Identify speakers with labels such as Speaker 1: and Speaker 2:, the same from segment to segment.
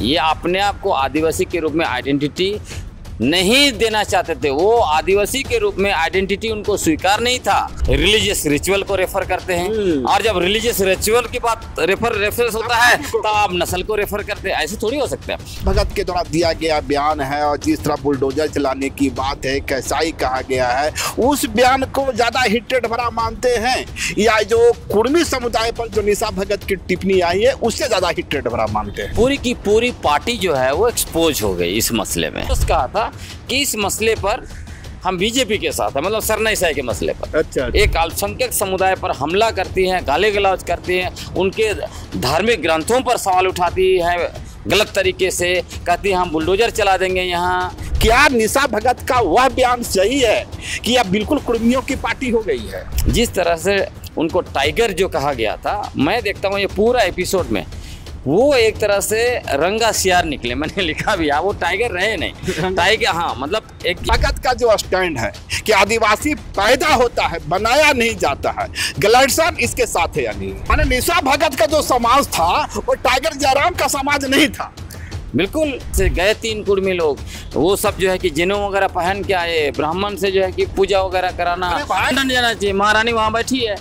Speaker 1: ये अपने आप को आदिवासी के रूप में आइडेंटिटी नहीं देना चाहते थे। वो आदिवासी के रूप में आइडेंटिटी उनको स्वीकार नहीं था। रिलीजियस रिचुअल को रेफर करते हैं, और जब रिलीजियस रिचुअल की बात रेफरेंस होता है तो आप नस्ल को रेफर करते हैं। ऐसे थोड़ी हो सकता है।
Speaker 2: भगत के द्वारा दिया गया बयान है और जिस तरह बुलडोजर चलाने की बात है, कैसाई कहा गया है, उस बयान को ज्यादा हिटेड भरा मानते हैं, या जो कुर्मी समुदाय पर जो निशा भगत की टिप्पणी आई है उससे ज्यादा हिटेड भरा मानते हैं?
Speaker 1: पूरी की पूरी पार्टी जो है वो एक्सपोज हो गई इस मसले में। उसका कहा था कि इस मसले पर हम बीजेपी के साथ है, मतलब सरना ईसाई के मसले पर।
Speaker 2: अच्छा।
Speaker 1: एक अल्पसंख्यक समुदाय पर हमला करती हैं, गाली गलौज करती हैं, उनके धार्मिक ग्रंथों पर सवाल उठाती है गलत तरीके से, कहती है हम बुलडोजर चला देंगे यहाँ।
Speaker 2: क्या निशा भगत का वह बयान सही है कि अब बिल्कुल कुर्मियों की पार्टी हो गई है?
Speaker 1: जिस तरह से उनको टाइगर जो कहा गया था, मैं देखता हूँ ये पूरा एपिसोड में वो एक तरह से रंगा सियार निकले। मैंने लिखा भी है, वो टाइगर रहे नहीं, टाइगर। हाँ, मतलब एक
Speaker 2: भगत का जो स्टैंड है कि आदिवासी पैदा होता है, बनाया नहीं जाता है, गलर्सन इसके साथ है या नहीं? माने निशा भगत का जो समाज था वो टाइगर जयराम का समाज नहीं था।
Speaker 1: बिल्कुल से गए 3 कुर्मी लोग, वो सब जो है कि जिनों वगैरह पहन के आए, ब्राह्मण से जो है कि पूजा वगैरह कराना, जाना चाहिए। महारानी वहाँ बैठी है,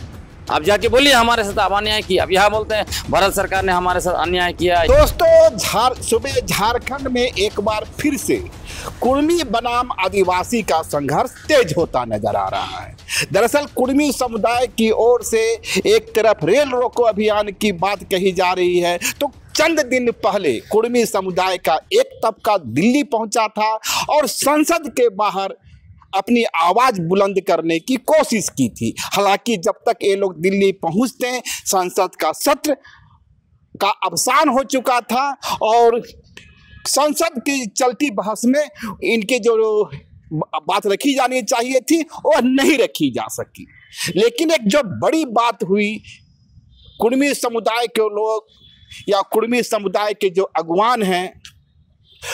Speaker 1: अब जाके बोलिए हमारे साथ अब अन्याय किया। अब यहाँ बोलते हैं भारत सरकार ने हमारे साथ अन्याय किया।
Speaker 2: दोस्तों, सुबह झारखंड में एक बार फिर से कुर्मी बनाम आदिवासी का संघर्ष तेज होता नजर आ रहा है। दरअसल कुर्मी समुदाय की ओर से एक तरफ रेल रोको अभियान की बात कही जा रही है, तो चंद दिन पहले कुर्मी समुदाय का एक तबका दिल्ली पहुंचा था और संसद के बाहर अपनी आवाज बुलंद करने की कोशिश की थी। हालांकि जब तक ये लोग दिल्ली पहुंचते हैं, संसद का सत्र का अवसान हो चुका था और संसद की चलती बहस में इनके जो बात रखी जानी चाहिए थी वह नहीं रखी जा सकी। लेकिन एक जो बड़ी बात हुई, कुर्मी समुदाय के लोग या कुर्मी समुदाय के जो अगुवान हैं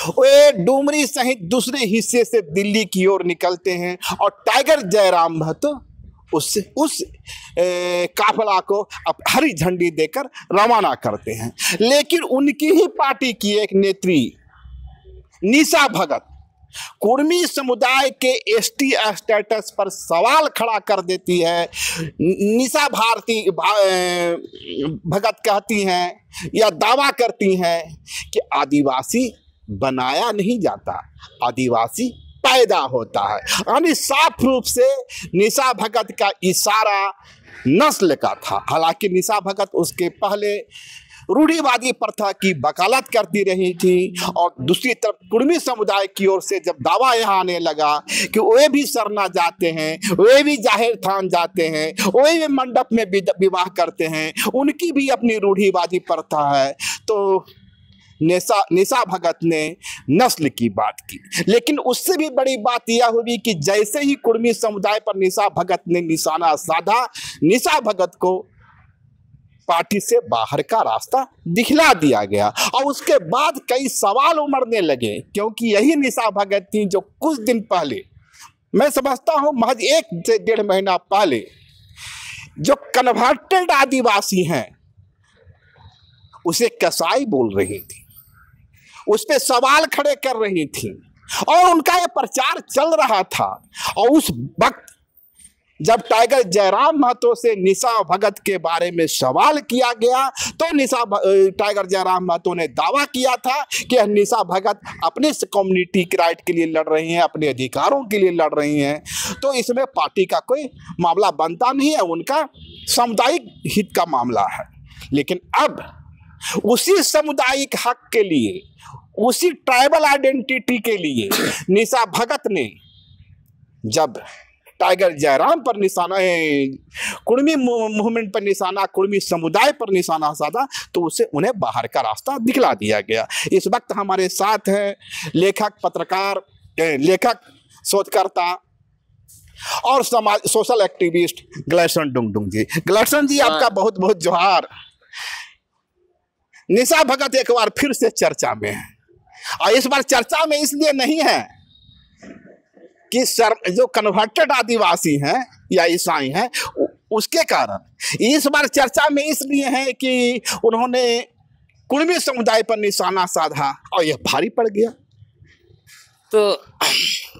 Speaker 2: वे डुमरी सहित दूसरे हिस्से से दिल्ली की ओर निकलते हैं और टाइगर जयराम महतो उस काफिला को हरी झंडी देकर रवाना करते हैं। लेकिन उनकी ही पार्टी की एक नेत्री निशा भगत कुर्मी समुदाय के एसटी स्टेटस पर सवाल खड़ा कर देती है। निशा भगत कहती हैं या दावा करती हैं कि आदिवासी बनाया नहीं जाता, आदिवासी पैदा होता है। यानी साफ रूप से निशा भगत का इशारा नस्ल का था। हालांकि निशा भगत उसके पहले रूढ़िवादी प्रथा की वकालत करती रही थी और दूसरी तरफ कुर्मी समुदाय की ओर से जब दावा यहाँ आने लगा कि वे भी सरना जाते हैं, वे भी जाहिर थान जाते हैं, वे भी मंडप में विवाह करते हैं, उनकी भी अपनी रूढ़िवादी प्रथा है, तो निशा भगत ने नस्ल की बात की। लेकिन उससे भी बड़ी बात यह हुई कि जैसे ही कुर्मी समुदाय पर निशा भगत ने निशाना साधा, निशा भगत को पार्टी से बाहर का रास्ता दिखला दिया गया और उसके बाद कई सवाल उमड़ने लगे, क्योंकि यही निशा भगत थी जो कुछ दिन पहले, मैं समझता हूं महज 1 से 1.5 महीना पहले, जो कन्वर्टेड आदिवासी हैं उसे कसाई बोल रही थी, उस पे सवाल खड़े कर रही थी और उनका ये प्रचार चल रहा था। और उस वक्त जब टाइगर जयराम महतो से निशा भगत के बारे में सवाल किया गया तो टाइगर जयराम महतो ने दावा किया था कि निशा भगत अपने कम्युनिटी के राइट के लिए लड़ रही हैं, अपने अधिकारों के लिए लड़ रही हैं, तो इसमें पार्टी का कोई मामला बनता नहीं है, उनका सामुदायिक हित का मामला है। लेकिन अब उसी सामुदायिक हक के लिए, उसी ट्राइबल आइडेंटिटी के लिए निशा भगत ने जब टाइगर जयराम पर निशाना, कुर्मी मूवमेंट पर निशाना, कुर्मी समुदाय पर निशाना साधा, तो उसे उन्हें बाहर का रास्ता दिखला दिया गया। इस वक्त हमारे साथ हैं लेखक, पत्रकार, लेखक, शोधकर्ता और सोशल एक्टिविस्ट गलर्सन डुंगडुंग जी। गलर्सन जी, आपका बहुत बहुत जोहार। निशा भगत एक बार फिर से चर्चा में है और इस बार चर्चा में इसलिए नहीं है कि जो कन्वर्टेड आदिवासी हैं या ईसाई हैं उसके कारण, इस बार चर्चा में इसलिए है कि उन्होंने कुर्मी समुदाय पर निशाना साधा और यह भारी पड़ गया।
Speaker 1: तो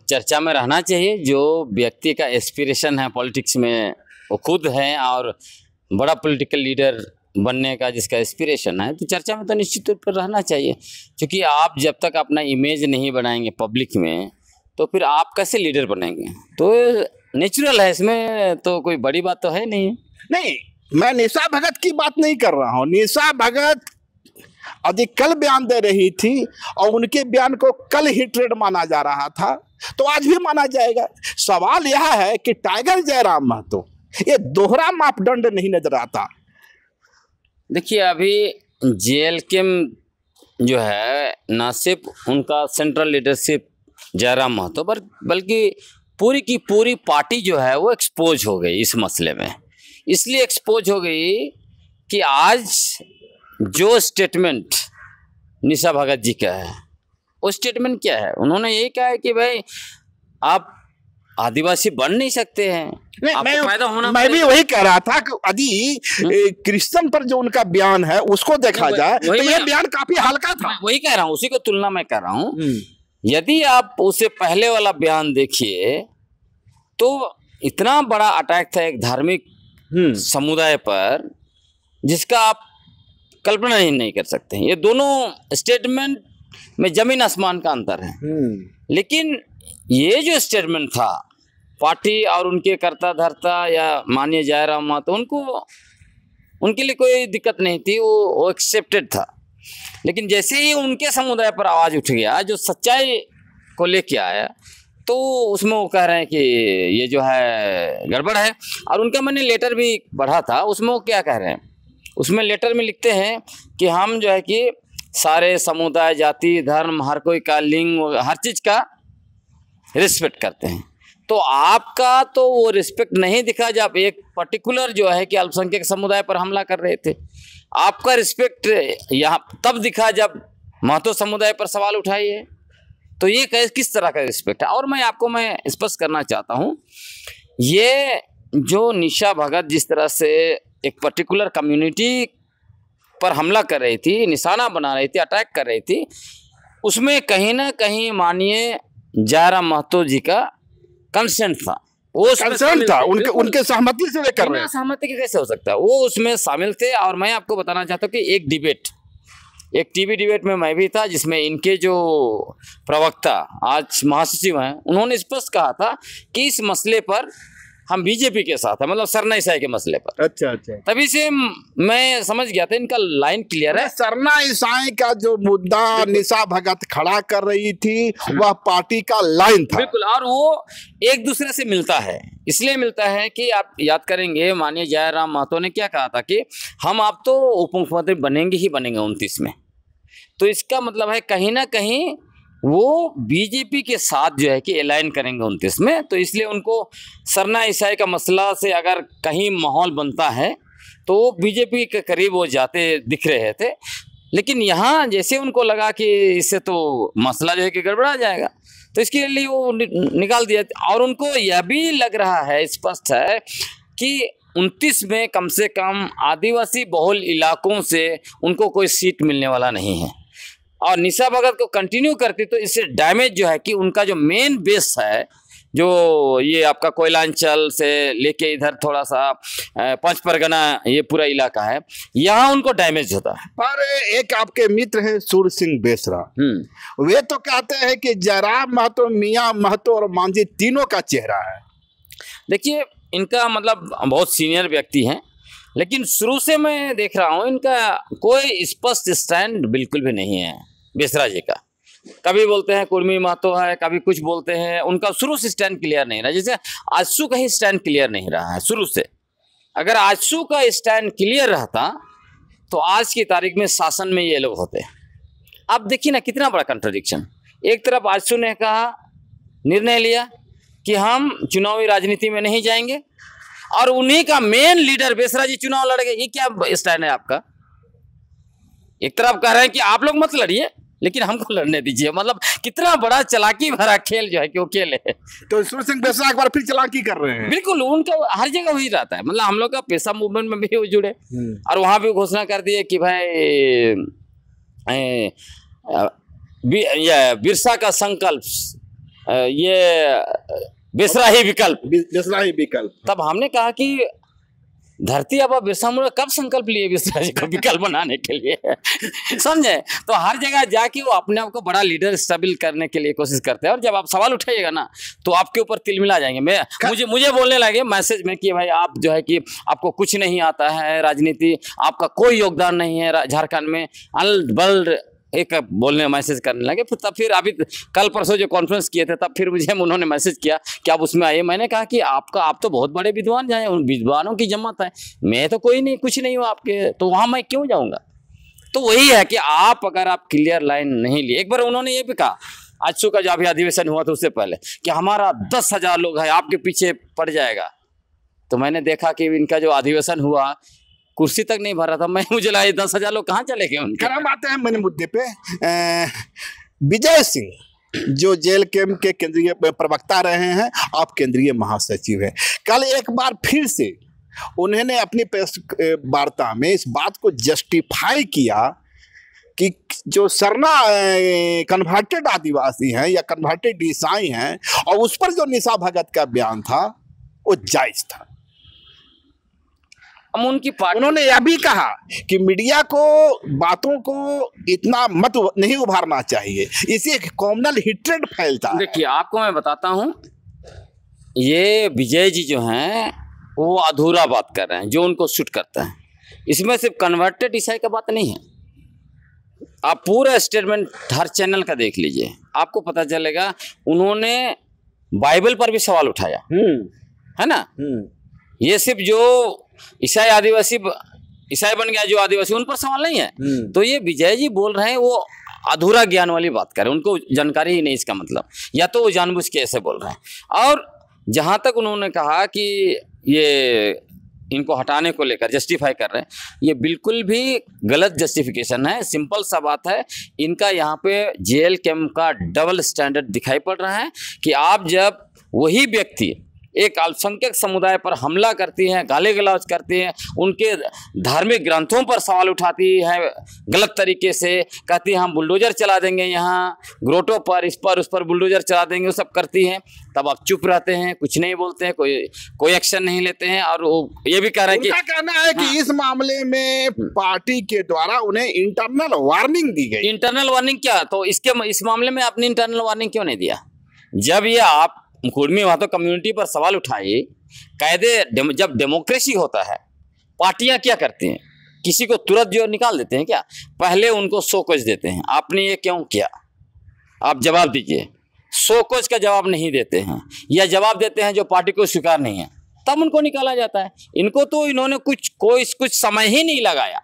Speaker 1: चर्चा में रहना चाहिए। जो व्यक्ति का एस्पिरेशन है पॉलिटिक्स में वो खुद है और बड़ा पॉलिटिकल लीडर बनने का जिसका एस्पिरेशन है, तो चर्चा में तो निश्चित तौर पर रहना चाहिए। क्योंकि आप जब तक अपना इमेज नहीं बनाएंगे पब्लिक में तो फिर आप कैसे लीडर बनेंगे। तो नेचुरल है, इसमें तो कोई बड़ी बात तो है नहीं।
Speaker 2: नहीं, मैं निशा भगत की बात नहीं कर रहा हूँ। निशा भगत अधिक कल बयान दे रही थी और उनके बयान को कल ही ट्रेड माना जा रहा था, तो आज भी माना जाएगा। सवाल यह है कि टाइगर जयराम महतो ये दोहरा मापदंड नहीं नजर आता।
Speaker 1: देखिए, अभी जेएलके जो है न सिर्फ उनका सेंट्रल लीडरशिप जयराम महतो पर बल्कि पूरी की पूरी पार्टी जो है वो एक्सपोज हो गई इस मसले में। इसलिए एक्सपोज हो गई कि आज जो स्टेटमेंट निशा भगत जी का है वो स्टेटमेंट क्या है, उन्होंने यही कहा है कि भाई आप आदिवासी बन नहीं सकते हैं, आपको फायदा होना।
Speaker 2: मैं भी वही कह रहा था कि यदि क्रिश्चियन पर जो उनका बयान है उसको देखा जाए तो यह बयान काफी हल्का था।
Speaker 1: वही कह रहा हूँ, उसी को तुलना में कर रहा हूँ। यदि आप उससे पहले वाला बयान देखिए तो इतना बड़ा अटैक था एक धार्मिक समुदाय पर जिसका आप कल्पना ही नहीं कर सकते। ये दोनों स्टेटमेंट में जमीन आसमान का अंतर है। लेकिन ये जो स्टेटमेंट था पार्टी और उनके कर्ता धर्ता या माननीय जयराम महतो उनके लिए कोई दिक्कत नहीं थी, वो एक्सेप्टेड था। लेकिन जैसे ही उनके समुदाय पर आवाज़ उठ गया जो सच्चाई को लेके आया तो उसमें वो कह रहे हैं कि ये जो है गड़बड़ है। और उनका मैंने लेटर भी पढ़ा था, उसमें वो क्या कह रहे हैं, उसमें लेटर में लिखते हैं कि हम जो है कि सारे समुदाय जाति धर्म हर कोई का लिंग हर चीज़ का रिस्पेक्ट करते हैं। तो आपका तो वो रिस्पेक्ट नहीं दिखा जब एक पर्टिकुलर जो है कि अल्पसंख्यक समुदाय पर हमला कर रहे थे। आपका रिस्पेक्ट यहाँ तब दिखा जब महतो समुदाय पर सवाल उठाइए। तो ये किस तरह का रिस्पेक्ट है। और मैं स्पष्ट करना चाहता हूँ, ये जो निशा भगत जिस तरह से एक पर्टिकुलर कम्युनिटी पर हमला कर रही थी, निशाना बना रही थी, अटैक कर रही थी, उसमें कहीं ना कहीं मानिए जयराम महतो जी का कंसेंट था। वो
Speaker 2: कंसेंट था, उनके सहमति से कर रहे हैं।
Speaker 1: सहमति के कैसे हो सकता है, वो उसमें शामिल थे। और मैं आपको बताना चाहता हूँ कि एक टीवी डिबेट में मैं भी था जिसमें इनके जो प्रवक्ता आज महासचिव हैं उन्होंने स्पष्ट कहा था कि इस मसले पर हम बीजेपी के साथ है, मतलब सरना ईसाई के मसले पर।
Speaker 2: अच्छा।
Speaker 1: तभी से मैं समझ गया था इनका लाइन क्लियर है।
Speaker 2: सरना ईसाई का जो मुद्दा निशा भगत खड़ा कर रही थी वह पार्टी का लाइन था।
Speaker 1: बिल्कुल, और वो एक दूसरे से मिलता है। इसलिए मिलता है कि आप याद करेंगे माननीय जयराम महतो ने क्या कहा था कि हम आप तो उप मुख्यमंत्री बनेंगे ही बनेंगे 29 में। तो इसका मतलब है कहीं ना कहीं वो बीजेपी के साथ जो है कि अलाइन करेंगे 29 में। तो इसलिए उनको सरना ईसाई का मसला से अगर कहीं माहौल बनता है तो वो बीजेपी के करीब वो जाते दिख रहे थे। लेकिन यहाँ जैसे उनको लगा कि इससे तो मसला जो है कि गड़बड़ा जाएगा तो इसके लिए वो निकाल दिया। और उनको यह भी लग रहा है, स्पष्ट है कि 29 में कम से कम आदिवासी बहुल इलाकों से उनको कोई सीट मिलने वाला नहीं है। और निशा भगत को कंटिन्यू करती तो इससे डैमेज जो है कि उनका जो मेन बेस है जो ये आपका कोयलांचल से लेके इधर थोड़ा सा पंच परगना ये पूरा इलाका है, यहाँ उनको डैमेज होता है।
Speaker 2: पर एक आपके मित्र हैं सूर्य सिंह बेसरा, वे तो कहते हैं कि जयराम महतो, मियां महतो और मांझी तीनों का चेहरा है।
Speaker 1: देखिए, इनका मतलब बहुत सीनियर व्यक्ति हैं, लेकिन शुरू से मैं देख रहा हूँ इनका कोई स्पष्ट स्टैंड बिल्कुल भी नहीं है बेसरा जी का। कभी बोलते हैं कुर्मी महतो है, कभी कुछ बोलते हैं, उनका शुरू से स्टैंड क्लियर नहीं रहा। जैसे आजसू का ही स्टैंड क्लियर नहीं रहा है शुरू से। अगर आजसू का स्टैंड क्लियर रहता तो आज की तारीख में शासन में ये लोग होते। अब देखिए ना कितना बड़ा कंट्राडिक्शन। एक तरफ आजसू ने कहा, निर्णय लिया कि हम चुनावी राजनीति में नहीं जाएंगे और उन्हीं का मेन लीडर बेसरा जी चुनाव लड़ेंगे। ये क्या स्टैंड है आपका? एक तरफ कह रहे हैं कि आप लोग मत लड़िए लेकिन हमको लड़ने दीजिए। मतलब कितना बड़ा चालाकी भरा खेल जो है कि वो खेल है।
Speaker 2: तो सूर्य सिंह बेसरा एक बार फिर चालाकी कर रहे हैं।
Speaker 1: बिल्कुल, उनका हर जगह वही रहता है। मतलब हम लोग का पेशा मूवमेंट में भी वो जुड़े और वहां भी घोषणा कर दिए कि भाई बिरसा का संकल्प, ये बिसरा ही विकल्प,
Speaker 2: बिसरा ही विकल्प।
Speaker 1: तब हमने कहा कि धरती अब बिरसा मुंडा कब संकल्प लिए बिरसा जी को विकल्प बनाने के लिए समझे। तो हर जगह जाके वो अपने आप को बड़ा लीडर स्टेबल करने के लिए कोशिश करते हैं, और जब आप सवाल उठाइएगा ना तो आपके ऊपर तिलमिला जाएंगे। मुझे बोलने लगे मैसेज में कि भाई आप जो है कि आपको कुछ नहीं आता है, राजनीति, आपका कोई योगदान नहीं है झारखंड में, अल बल एक बोलने मैसेज करने लगे। फिर अभी कल परसों जो कॉन्फ्रेंस किए थे तब फिर मुझे उन्होंने मैसेज किया कि आप उसमें आइए। मैंने कहा कि आप तो बहुत बड़े विद्वान हैं, उन विद्वानों की जमात है, मैं तो कोई नहीं, कुछ नहीं हूँ आपके, तो वहाँ मैं क्यों जाऊँगा। तो वही है कि अगर आप क्लियर लाइन नहीं लिए। एक बार उन्होंने ये भी कहा आजसू का जो अभी अधिवेशन हुआ था उससे पहले कि हमारा 10,000 लोग है, आपके पीछे पड़ जाएगा। तो मैंने देखा कि इनका जो अधिवेशन हुआ कुर्सी तक नहीं भर रहा था, मुझे लगा 10,000 लोग कहाँ चले गए उनके।
Speaker 2: हम आते हैं मैंने मुद्दे पे। विजय सिंह जो जेल कैंप के केंद्रीय प्रवक्ता रहे हैं, आप केंद्रीय महासचिव हैं, कल एक बार फिर से उन्होंने अपनी प्रेस वार्ता में इस बात को जस्टिफाई किया कि जो सरना कन्वर्टेड आदिवासी हैं या कन्वर्टेड ईसाई हैं, और उस पर जो निशा भगत का बयान था वो जायज था।
Speaker 1: हम उनकी पार्टी,
Speaker 2: उन्होंने यह भी कहा कि मीडिया को बातों को इतना मत नहीं उभारना चाहिए, इसे कॉमनल हिट्रेड फैलता है।
Speaker 1: देखिए आपको मैं बताता हूं, ये विजय जी जो हैं वो अधूरा बात कर रहे हैं, जो उनको शूट करता है। इसमें सिर्फ कन्वर्टेड ईसाई का बात नहीं है, आप पूरा स्टेटमेंट हर चैनल का देख लीजिए, आपको पता चलेगा। उन्होंने बाइबल पर भी सवाल उठाया है ना। ये सिर्फ जो ईसाई बन गया जो आदिवासी, उन पर सवाल नहीं है। तो ये विजय जी बोल रहे हैं वो अधूरा ज्ञान वाली बात कर रहे हैं, उनको जानकारी ही नहीं इसका मतलब, या तो वो जानबूझ के ऐसे बोल रहे हैं। और जहां तक उन्होंने कहा कि ये इनको हटाने को लेकर जस्टिफाई कर रहे हैं, ये बिल्कुल भी गलत जस्टिफिकेशन है। सिंपल सा बात है, इनका यहाँ पे जेल कैंप का डबल स्टैंडर्ड दिखाई पड़ रहा है कि आप जब वही व्यक्ति एक अल्पसंख्यक समुदाय पर हमला करती हैं, गाली गलौज करती हैं, उनके धार्मिक ग्रंथों पर सवाल उठाती है गलत तरीके से, कहती हैं हम बुलडोजर चला देंगे यहाँ ग्रोटो पर, इस पर उस पर बुलडोजर चला देंगे, वो सब करती हैं, तब आप चुप रहते हैं, कुछ नहीं बोलते हैं, कोई एक्शन नहीं लेते हैं। और वो ये भी कह रहे हैं कि
Speaker 2: कहना है कि इस मामले में पार्टी के द्वारा उन्हें इंटरनल वार्निंग दी गई।
Speaker 1: इंटरनल वार्निंग क्या, तो इस मामले में आपने इंटरनल वार्निंग क्यों नहीं दिया? जब ये आप कुर्मी महतो कम्युनिटी पर सवाल उठाए, कायदे जब डेमोक्रेसी होता है, पार्टियां क्या करती हैं, किसी को तुरंत जो निकाल देते हैं क्या, पहले उनको शोकॉज देते हैं, आपने ये क्यों किया, आप जवाब दीजिए। शोकॉज का जवाब नहीं देते हैं या जवाब देते हैं जो पार्टी को स्वीकार नहीं है, तब उनको निकाला जाता है। इनको तो इन्होंने कुछ समय ही नहीं लगाया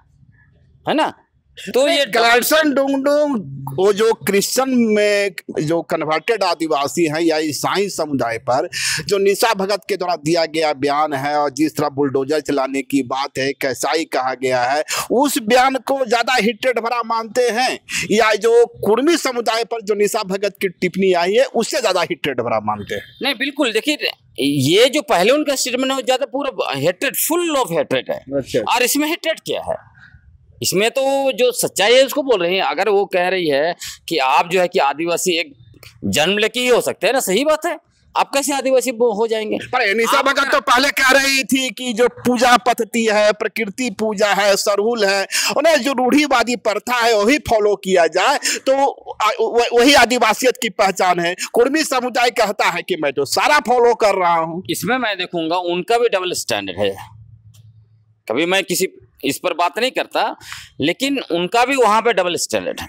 Speaker 1: है ना। तो ये
Speaker 2: गलाडसन डोंगडोंग वो जो क्रिश्चियन में जो कन्वर्टेड आदिवासी हैं या ईसाई समुदाय पर जो निशा भगत के द्वारा दिया गया बयान है, और जिस तरह बुलडोजर चलाने की बात है, कैसाई कहा गया है, उस बयान को ज्यादा हिटेड भरा मानते हैं, या जो कुर्मी समुदाय पर जो निशा भगत की टिप्पणी आई है उससे ज्यादा हिटेड भरा मानते हैं?
Speaker 1: नहीं, बिल्कुल। देखिए ये जो पहले उनका स्टेटमेंट है ज्यादा पूरा हेट्रेड, फुल ऑफ हेट्रेड है।
Speaker 2: अच्छा।
Speaker 1: और इसमें हेट्रेड क्या है, इसमें तो जो सच्चाई है उसको बोल रहे हैं। अगर वो कह रही है कि आप जो है कि आदिवासी एक जन्म लेके ही हो सकते हैं ना, सही बात है, आप कैसे आदिवासी हो जाएंगे?
Speaker 2: पर निशा भगत तो पहले कह रही थी कि जो पूजा पद्धति है, प्रकृति पूजा है, सरहुल है, उन्हें जो रूढ़िवादी प्रथा है वही फॉलो किया जाए तो वही आदिवासियत की पहचान है। कुर्मी समुदाय कहता है कि मैं तो सारा फॉलो कर रहा हूँ।
Speaker 1: इसमें मैं देखूंगा उनका भी डबल स्टैंडर्ड है। कभी मैं किसी इस पर बात नहीं करता, लेकिन उनका भी वहां पे डबल स्टैंडर्ड है।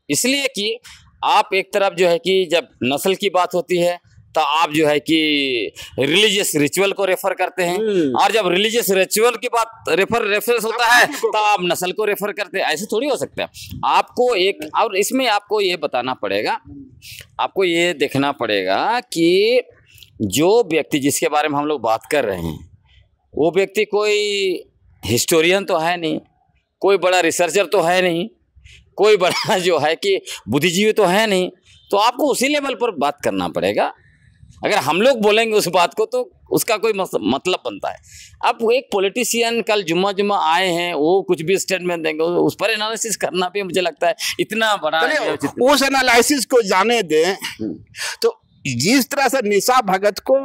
Speaker 1: इसलिए कि आप एक तरफ जो है कि जब नस्ल की बात होती है तो आप जो है कि रिलीजियस रिचुअल को रेफर करते हैं, और जब रिलीजियस रिचुअल की बात रेफरेंस होता है तो आप नस्ल को रेफर करते हैं। ऐसे थोड़ी हो सकता है। आपको एक, और इसमें आपको ये बताना पड़ेगा, आपको ये देखना पड़ेगा कि जो व्यक्ति जिसके बारे में हम लोग बात कर रहे हैं वो व्यक्ति कोई हिस्टोरियन तो है नहीं, कोई बड़ा रिसर्चर तो है नहीं, कोई बड़ा जो है कि बुद्धिजीवी तो है नहीं, तो आपको उसी लेवल पर बात करना पड़ेगा। अगर हम लोग बोलेंगे उस बात को तो उसका कोई मतलब बनता है। अब वो एक पॉलिटिशियन कल जुम्मा आए हैं, वो कुछ भी स्टेटमेंट देंगे, उस पर एनालिसिस करना भी मुझे लगता है इतना बड़ा
Speaker 2: उस एनालिसिस को जाने दें। तो जिस तरह से निशा भगत को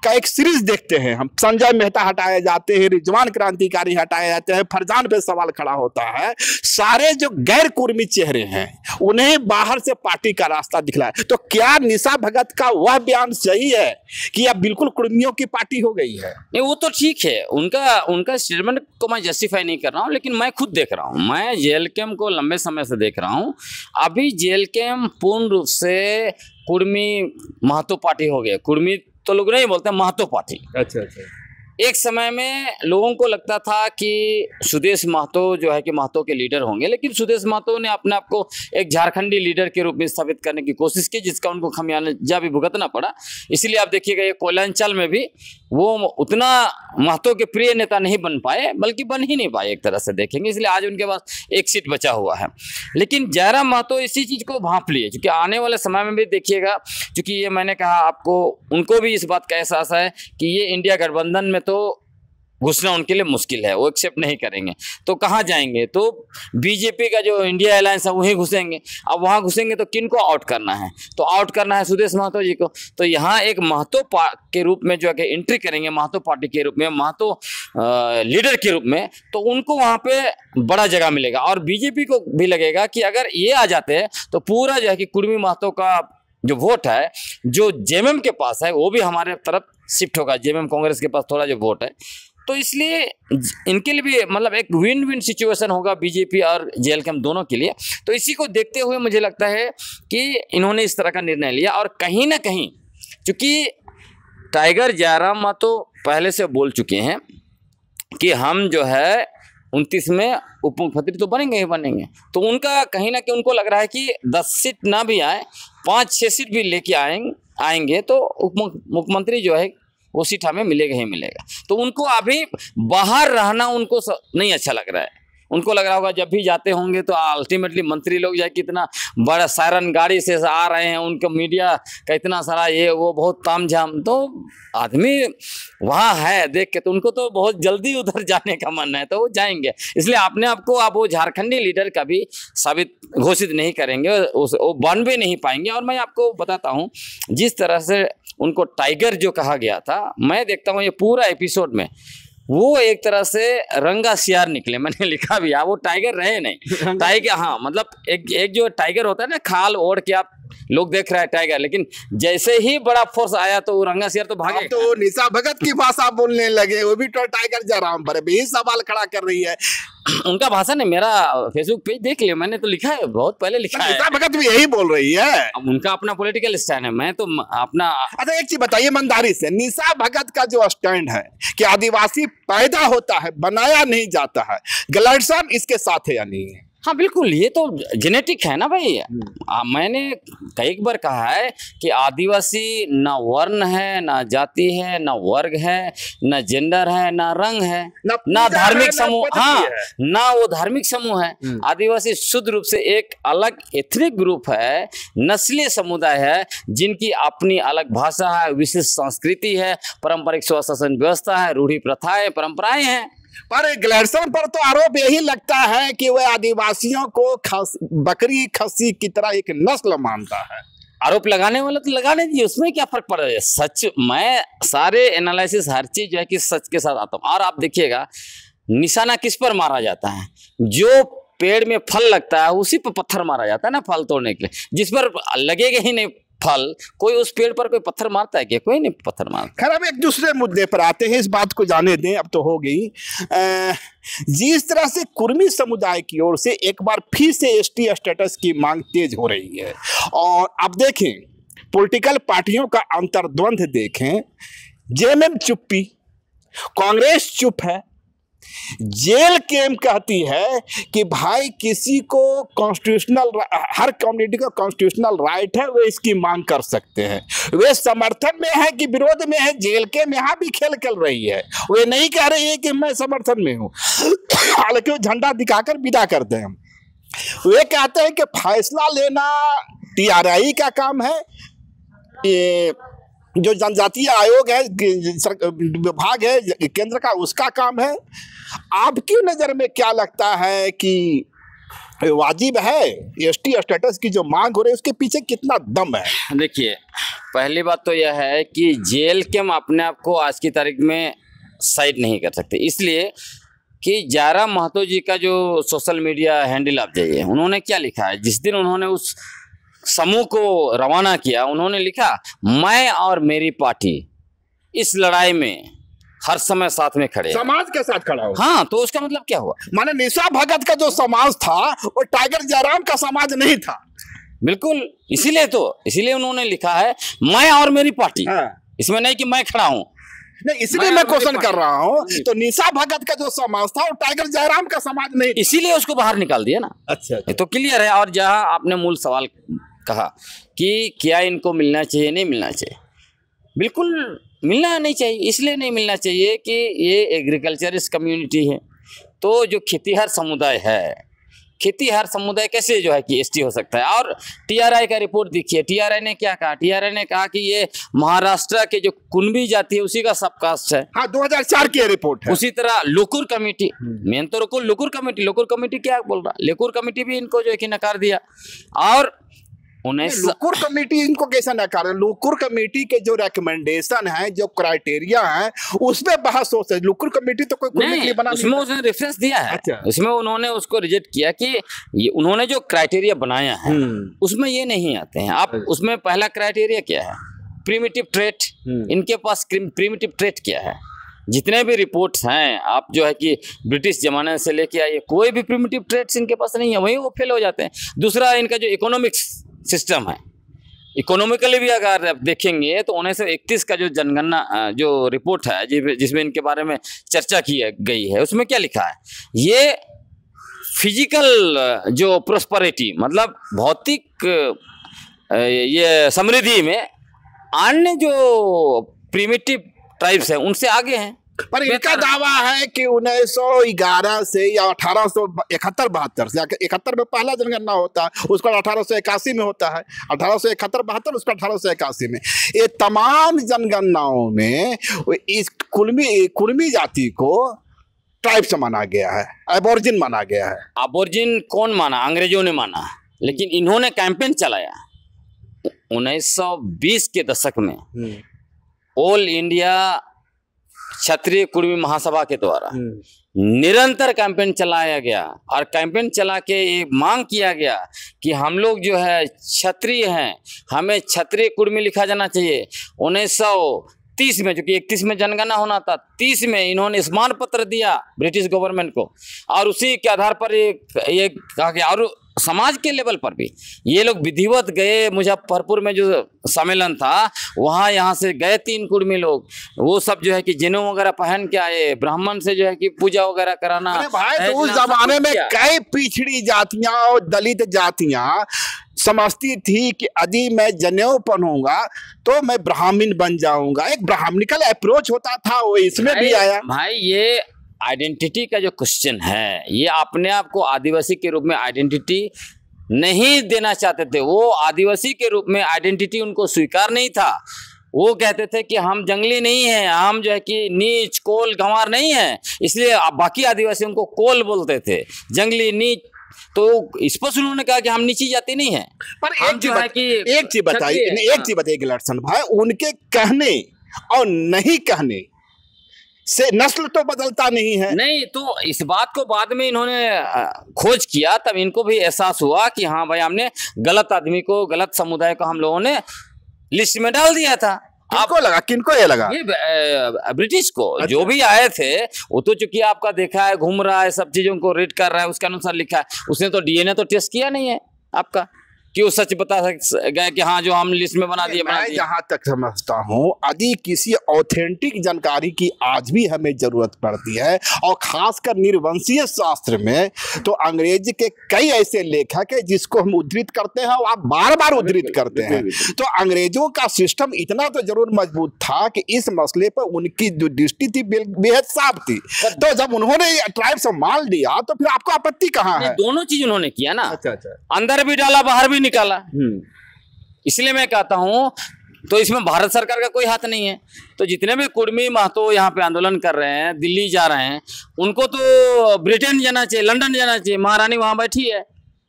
Speaker 2: का एक सीरीज देखते हैं हम, संजय मेहता हटाए जाते हैं, रिजवान क्रांतिकारी हटाए जाते हैं, फरजान पे सवाल खड़ा होता है, सारे जो गैर कुर्मी चेहरे हैं उन्हें बाहर से पार्टी का रास्ता दिखलाया। तो क्या निशा भगत का वह बयान सही है कि अब बिल्कुल कुर्मियों की पार्टी हो गई है?
Speaker 1: नहीं, वो तो ठीक है, उनका स्टेटमेंट को मैं जस्टिफाई नहीं कर रहा हूँ, लेकिन मैं खुद देख रहा हूँ, मैं जेएलकेएम को लंबे समय से देख रहा हूँ। अभी जेएलकेएम पूर्ण रूप से कुर्मी महतो पार्टी हो गया। कुर्मी तो लोग नहीं बोलते, महतो पार्टी।
Speaker 2: अच्छा।
Speaker 1: एक समय में लोगों को लगता था कि सुदेश महतो जो है कि महतो के लीडर होंगे, लेकिन सुदेश महतो ने अपने आप को एक झारखंडी लीडर के रूप में स्थापित करने की कोशिश की, जिसका उनको खामियाजा भी भुगतना पड़ा। इसलिए आप देखिएगा ये कोयलांचल में भी वो उतना महतो के प्रिय नेता नहीं बन पाए, बल्कि बन ही नहीं पाए एक तरह से देखेंगे। इसलिए आज उनके पास एक सीट बचा हुआ है। लेकिन जयराम महतो इसी चीज़ को भांप लिए, क्योंकि आने वाले समय में भी देखिएगा, क्योंकि ये मैंने कहा आपको, उनको भी इस बात का एहसास है कि ये इंडिया गठबंधन में तो घुसना उनके लिए मुश्किल है, वो एक्सेप्ट नहीं करेंगे। तो कहाँ जाएंगे? तो बीजेपी का जो इंडिया अलायंस है वहीं घुसेंगे। अब वहाँ घुसेंगे तो किन को आउट करना है? तो आउट करना है सुदेश महतो जी को। तो यहाँ एक महतो के रूप में जो है कि एंट्री करेंगे, महतो पार्टी के रूप में, महतो लीडर के रूप में, तो उनको वहाँ पे बड़ा जगह मिलेगा। और बीजेपी को भी लगेगा कि अगर ये आ जाते हैं तो पूरा जो है कि कुर्मी महतो का जो वोट है, जो जेएमएम के पास है, वो भी हमारे तरफ शिफ्ट होगा। जेएमएम कांग्रेस के पास थोड़ा जो वोट है, तो इसलिए इनके लिए भी मतलब एक विन विन सिचुएशन होगा बीजेपी और जेएलकेएम दोनों के लिए। तो इसी को देखते हुए मुझे लगता है कि इन्होंने इस तरह का निर्णय लिया। और कहीं ना कहीं चूंकि टाइगर जयराम महतो पहले से बोल चुके हैं कि हम जो है 29 में उप मुख्यमंत्री तो बनेंगे ही बनेंगे, तो उनका कहीं ना कहीं उनको लग रहा है कि 10 सीट ना भी आए, 5-6 सीट भी लेके आएंगे तो उप मुख्यमंत्री जो है वो सीट हमें मिलेगा ही मिलेगा। तो उनको अभी बाहर रहना उनको नहीं अच्छा लग रहा है। उनको लग रहा होगा जब भी जाते होंगे तो अल्टीमेटली मंत्री लोग जाए कितना बड़ा सायरन गाड़ी से आ रहे हैं, उनका मीडिया का इतना सारा ये वो बहुत तामझाम, तो आदमी वहाँ है देख के तो उनको तो बहुत जल्दी उधर जाने का मन है, तो वो जाएंगे। इसलिए अपने आप को आप वो झारखंडी लीडर कभी साबित घोषित नहीं करेंगे, वो बन भी नहीं पाएंगे। और मैं आपको बताता हूँ, जिस तरह से उनको टाइगर जो कहा गया था, मैं देखता हूँ ये पूरा एपिसोड में वो एक तरह से रंगा सियार निकले। मैंने लिखा भी है, वो टाइगर रहे नहीं। टाइगर, हाँ, मतलब एक जो टाइगर होता है ना, खाल ओढ़ के आप लोग देख रहे हैं टाइगर, लेकिन जैसे ही बड़ा फोर्स आया तो वो रंगा सियार तो भागे।
Speaker 2: तो निशा भगत की भाषा बोलने लगे, वो भी तो टाइगर जयराम पर भी सवाल खड़ा कर रही है।
Speaker 1: उनका भाषण है, मेरा फेसबुक पेज देख लिया, मैंने तो लिखा है, बहुत पहले लिखा है।
Speaker 2: निशा भगत भी यही बोल रही है।
Speaker 1: अब उनका अपना पॉलिटिकल स्टैंड है, मैं तो अपना।
Speaker 2: अच्छा, एक चीज बताइए ईमानदारी से, निशा भगत का जो स्टैंड है कि आदिवासी पैदा होता है, बनाया नहीं जाता है, गलत इसके साथ है या नहीं है?
Speaker 1: हाँ बिल्कुल, ये तो जेनेटिक है ना भाई। मैंने कई बार कहा है कि आदिवासी ना वर्ण है, ना जाति है, ना वर्ग है, ना जेंडर है, ना रंग है, ना धार्मिक समूह, हाँ, ना वो धार्मिक समूह है। आदिवासी शुद्ध रूप से एक अलग एथनिक ग्रुप है, नस्लीय समुदाय है, जिनकी अपनी अलग भाषा है, विशिष्ट संस्कृति है, पारंपरिक स्वशासन व्यवस्था है, रूढ़ी प्रथाएं, परंपराएं हैं।
Speaker 2: पर ग्लेडसन पर तो आरोप यही लगता है कि वह आदिवासियों को बकरी खस्सी की तरह एक नस्ल मानता है।
Speaker 1: आरोप लगाने वाला तो लगाने दीजिए, उसमें क्या फर्क पड़ रहा है? सच, मैं सारे एनालिसिस हर चीज जो है कि सच के साथ आता हूँ। और आप देखिएगा निशाना किस पर मारा जाता है? जो पेड़ में फल लगता है उसी पर पत्थर मारा जाता है ना, फल तोड़ने के लिए। जिस पर लगेगा ही नहीं फल, कोई उस पेड़ पर कोई पत्थर मारता है क्या? कोई नहीं पत्थर मारता।
Speaker 2: खैर, अब एक दूसरे मुद्दे पर आते हैं, इस बात को जाने दें, अब तो हो गई। जिस तरह से कुर्मी समुदाय की ओर से एक बार फिर से एसटी स्टेटस की मांग तेज हो रही है, और अब देखें पॉलिटिकल पार्टियों का अंतर्द्वंद देखें। जेएमएम चुप्पी, कांग्रेस चुप है, जेएलकेएम कहती है कि भाई किसी को कॉन्स्टिट्यूशनल, हर कम्युनिटी का कॉन्स्टिट्यूशनल राइट है, वे इसकी मांग कर सकते हैं। वे समर्थन में है कि विरोध में है? जेएलकेएम यहाँ भी खेल खेल रही है, वे नहीं कह रही है कि मैं समर्थन में हूँ, हालांकि वो झंडा दिखाकर विदा करते हैं। वे कहते हैं कि फैसला लेना टीआरआई का काम है, ये जो जनजातीय आयोग है, विभाग है केंद्र का, उसका काम है। आपकी नजर में क्या लगता है कि वाजिब है एसटी स्टेटस की जो मांग हो रही है, उसके पीछे कितना दम है?
Speaker 1: देखिए, पहली बात तो यह है कि जेल के हम अपने आप को आज की तारीख में साइड नहीं कर सकते, इसलिए कि जारा महतो जी का जो सोशल मीडिया हैंडल आप जाइए, उन्होंने क्या लिखा है। जिस दिन उन्होंने उस समूह को रवाना किया, उन्होंने लिखा, मैं और मेरी पार्टी इस लड़ाई में हर समय साथ में खड़े हैं।
Speaker 2: समाज के साथ खड़ा हो।
Speaker 1: हाँ, तो उसका मतलब क्या हुआ?
Speaker 2: माने निशा भगत का जो समाज था वो टाइगर जयराम का समाज नहीं था।
Speaker 1: बिल्कुल, इसीलिए उन्होंने लिखा है मैं और मेरी पार्टी।
Speaker 2: हाँ।
Speaker 1: इसमें नहीं कि मैं खड़ा हूं,
Speaker 2: नहीं, इसलिए मैं क्वेश्चन कर रहा हूँ। तो निशा भगत का जो समाज था वो टाइगर जयराम का समाज नहीं,
Speaker 1: इसीलिए उसको बाहर निकाल दिया ना।
Speaker 2: अच्छा।
Speaker 1: ये तो क्लियर है। और जहां आपने मूल सवाल कहा कि क्या इनको मिलना चाहिए, नहीं मिलना चाहिए, बिल्कुल मिलना नहीं चाहिए। इसलिए नहीं मिलना चाहिए कि ये एग्रीकल्चरिस्ट कम्युनिटी है, तो जो खेतीहर समुदाय है, खेतीहर समुदाय कैसे जो है कि एसटी हो सकता है। और टीआरआई का रिपोर्ट देखिए, टीआरआई ने क्या कहा? टीआरआई ने कहा कि ये महाराष्ट्र के जो कुणबी जाति है उसी का सबकास्ट है।
Speaker 2: हाँ, 2004 की रिपोर्ट है।
Speaker 1: उसी तरह लुकुर कमेटी, मेन तो लुकुर कमेटी क्या बोल रहा, लुकुर कमेटी भी इनको जो है कि नकार दिया। और
Speaker 2: लुकुर कमेटी इनको कैसा नकार? लुकुर कमेटी के जो रिकमेंडेशन है, जो क्राइटेरिया है, उसमें बहस हो सकती है। लुकुर कमेटी तो कोई नहीं बना,
Speaker 1: उसमें उसने रेफरेंस दिया है।
Speaker 2: अच्छा।
Speaker 1: उसमें उन्होंने उसको रिजेक्ट किया कि ये उन्होंने जो क्राइटेरिया बनाया है उसमें ये नहीं आते हैं। आप उसमें पहला क्राइटेरिया क्या है? Primitive trait. इनके पास प्रिमिटिव ट्रेट क्या है? जितने भी रिपोर्ट्स हैं, आप जो है कि ब्रिटिश जमाने से लेके आइए, कोई भी प्रिमिटिव ट्रेट्स इनके पास नहीं है, वहीं वो फेल हो जाते हैं। दूसरा, इनका जो इकोनॉमिक्स सिस्टम है, इकोनॉमिकली भी अगर आप देखेंगे तो 1931 का जो जनगणना जो रिपोर्ट है जिसमें इनके बारे में चर्चा की गई है, उसमें क्या लिखा है? ये फिजिकल जो प्रोस्पेरिटी, मतलब भौतिक ये समृद्धि में अन्य जो प्रिमिटिव ट्राइब्स हैं उनसे आगे हैं।
Speaker 2: पर इनका दावा है कि 1911 से या 1871-72 से, 71 में पहला जनगणना होता है, उसका 1881 में होता है, 1871-72 उसका 1881 में। ये तमाम जनगणनाओं में इस कुर्मी जाति को ट्राइब्स माना गया है, एबोर्जिन माना गया है।
Speaker 1: एबोर्जिन कौन माना? अंग्रेजों ने माना, लेकिन इन्होंने कैंपेन चलाया 1920 के दशक में ऑल इंडिया क्षत्रिय कुर्मी महासभा के द्वारा निरंतर कैंपेन चलाया गया। और कैंपेन चला के ये मांग किया गया कि हम लोग जो है क्षत्रिय हैं, हमें क्षत्रिय कुर्मी लिखा जाना चाहिए। 1930 में, जो कि 31 में जनगणना होना था, 30 में इन्होंने स्मारक पत्र दिया ब्रिटिश गवर्नमेंट को, और उसी के आधार पर ये कहा गया। और समाज के लेवल पर भी ये लोग विधिवत गए। मुजफ्फरपुर में जो सम्मेलन था, वहाँ यहाँ से गए 3 कुर्मी लोग, वो सब जो है कि जिन्हों वगैरह पहन के आए, ब्राह्मण से जो है कि पूजा वगैरह कराना।
Speaker 2: अरे भाई, तो उस जमाने में कई पिछड़ी जातियां और दलित जातियां समझती थी कि यदि मैं जनेऊ पहनूंगा तो मैं ब्राह्मण बन जाऊंगा। एक ब्राह्मणिकल अप्रोच होता था, वो इसमें भी आया।
Speaker 1: भाई, ये आइडेंटिटी का जो क्वेश्चन है, ये अपने आप को आदिवासी के रूप में आइडेंटिटी नहीं देना चाहते थे। वो आदिवासी के रूप में आइडेंटिटी उनको स्वीकार नहीं था। वो कहते थे कि हम जंगली नहीं हैं, हम जो है कि नीच, कोल, गंवार नहीं हैं, इसलिए बाकी आदिवासियों को कोल बोलते थे, जंगली, नीच। तो स्पष्ट उन्होंने कहा कि हम नीची जाति नहीं है।
Speaker 2: पर एक चीज बताइए गिलर्सन भाई, उनके कहने और नहीं कहने से नस्ल तो बदलता नहीं है।
Speaker 1: नहीं, तो इस बात को बाद में इन्होंने खोज किया, तब इनको भी एहसास हुआ कि हाँ भाई, हमने गलत आदमी को, गलत समुदाय को हम लोगों ने लिस्ट में डाल दिया था।
Speaker 2: आपको लगा, किनको ये लगा?
Speaker 1: ये ब्रिटिश को। अच्छा। जो भी आए थे वो तो चूंकि आपका देखा है, घूम रहा है, सब चीजों को रीड कर रहा है, उसके अनुसार लिखा है। उसने तो डीएनए तो टेस्ट किया नहीं है आपका कि वो सच बता गए कि हाँ जो हम लिस्ट में बना दिए।
Speaker 2: मैं जहां तक समझता हूं, यदि किसी ऑथेंटिक जानकारी की आज भी हमें जरूरत पड़ती है, और खासकर निर्वंशीय शास्त्र में, तो अंग्रेजी के कई ऐसे लेखक है जिसको हम उद्धृत करते हैं और आप बार बार उद्धृत करते हैं। तो अंग्रेजों का सिस्टम इतना तो जरूर मजबूत था कि इस मसले पर उनकी जो दृष्टि थी बेहद साफ थी। तो जब उन्होंने ट्राइब्स मान लिया तो फिर आपको आपत्ति कहाँ है?
Speaker 1: दोनों चीज उन्होंने किया ना।
Speaker 2: अच्छा।
Speaker 1: अंदर भी डाला, बाहर भी निकाला। इसलिए मैं कहता हूं तो इसमें भारत सरकार का कोई हाथ नहीं है। तो जितने भी कुर्मी महतो यहाँ पे आंदोलन कर रहे हैं, दिल्ली जा रहे हैं, उनको तो ब्रिटेन जाना चाहिए, लंदन जाना चाहिए। महारानी वहाँ बैठी है,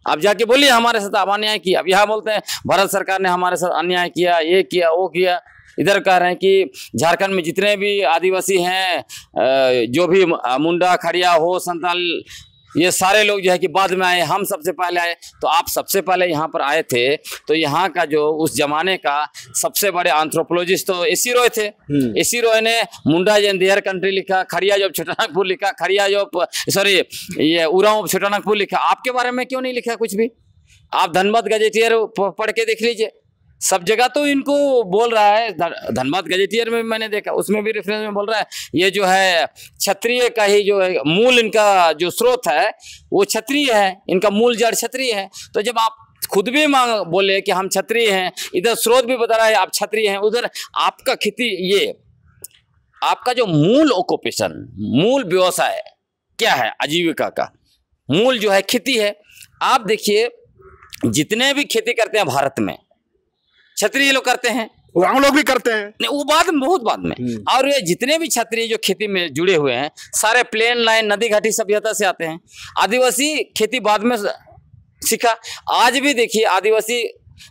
Speaker 1: आप जाके बोलिए हमारे साथ अब अन्याय किया। अब यहाँ बोलते हैं भारत सरकार ने हमारे साथ अन्याय किया, ये किया, वो किया। इधर कह रहे हैं कि झारखंड में जितने भी आदिवासी हैं, जो भी मुंडा, खड़िया हो, संताल, ये सारे लोग जो है कि बाद में आए, हम सबसे पहले आए। तो आप सबसे पहले यहाँ पर आए थे, तो यहाँ का जो उस जमाने का सबसे बड़े एंथ्रोपोलॉजिस्ट तो एसी रॉय थे। एसी रॉय ने मुंडा इन देयर कंट्री लिखा, खड़िया जब छोटानागपुर लिखा, खड़िया जो सॉरी ये उरांव छोटानागपुर लिखा। आपके बारे में क्यों नहीं लिखा कुछ भी? आप धनबाद गजेटियर पढ़ के देख लीजिए, सब जगह तो इनको बोल रहा है। धनबाद गजेटियर में मैंने देखा, उसमें भी रेफरेंस में बोल रहा है ये जो है क्षत्रिय का ही जो है मूल, इनका जो स्रोत है वो क्षत्रिय है, इनका मूल जड़ क्षत्रिय है। तो जब आप खुद भी बोले कि हम क्षत्रिय हैं, इधर स्रोत भी बता रहा है आप क्षत्रिय हैं, उधर आपका खेती, ये आपका जो मूल ऑक्यूपेशन, मूल व्यवसाय क्या है, आजीविका का मूल जो है खेती है। आप देखिए जितने भी खेती करते हैं भारत में, क्षत्रिय लोग करते हैं,
Speaker 2: हम लोग भी करते हैं,
Speaker 1: नहीं वो बाद में, बहुत बाद में। और ये जितने भी क्षत्रिय जो खेती में जुड़े हुए हैं, सारे प्लेन लाइन नदी घाटी सभ्यता से आते हैं। आदिवासी खेती बाद में सीखा। आज भी देखिए आदिवासी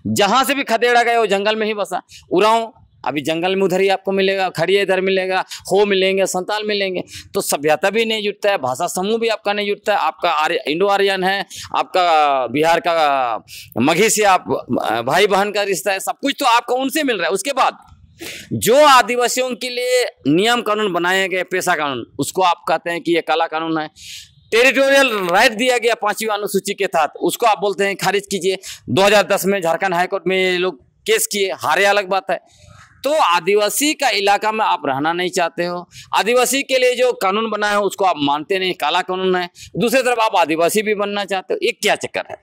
Speaker 1: जहां से भी खदेड़ा गए वो जंगल में ही बसा। उरांव अभी जंगल में उधर ही आपको मिलेगा, खड़िया इधर मिलेगा, हो मिलेंगे, संताल मिलेंगे। तो सभ्यता भी नहीं जुटता है, भाषा समूह भी आपका नहीं जुटता है। आपका इंडो आर्यन है, आपका बिहार का मगही से आप भाई बहन का रिश्ता है, सब कुछ तो आपको उनसे मिल रहा है। उसके बाद जो आदिवासियों के लिए नियम कानून बनाए गए, पेशा कानून, उसको आप कहते हैं कि ये काला कानून है। टेरिटोरियल राइट दिया गया 5वीं अनुसूची के तहत, उसको आप बोलते हैं खारिज कीजिए। 2010 में झारखंड हाईकोर्ट में ये लोग केस किए, हारे, अलग बात है। तो आदिवासी का इलाका में आप रहना नहीं चाहते हो, आदिवासी के लिए जो कानून बना है उसको आप मानते नहीं, काला कानून है। दूसरी तरफ आप आदिवासी भी बनना चाहते हो, ये क्या चक्कर है?